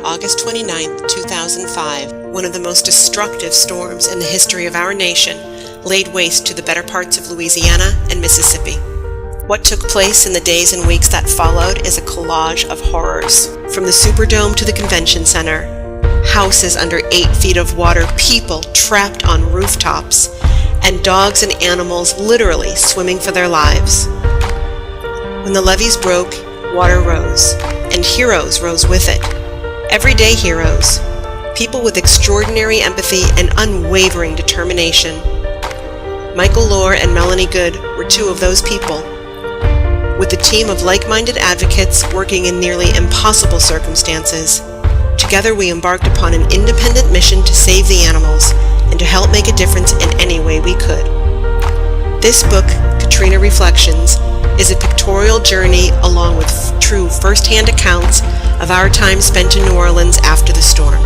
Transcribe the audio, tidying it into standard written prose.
August 29, 2005, one of the most destructive storms in the history of our nation laid waste to the better parts of Louisiana and Mississippi. What took place in the days and weeks that followed is a collage of horrors. From the Superdome to the Convention Center, houses under 8 feet of water, people trapped on rooftops, and dogs and animals literally swimming for their lives. When the levees broke, water rose, and heroes rose with it. Everyday heroes, people with extraordinary empathy and unwavering determination. Michael Lohr and Melanie Good were 2 of those people. With a team of like-minded advocates working in nearly impossible circumstances, together we embarked upon an independent mission to save the animals and to help make a difference in any way we could. This book, Katrina Reflections, is a pictorial journey along with true first-hand accounts of our time spent in New Orleans after the storm.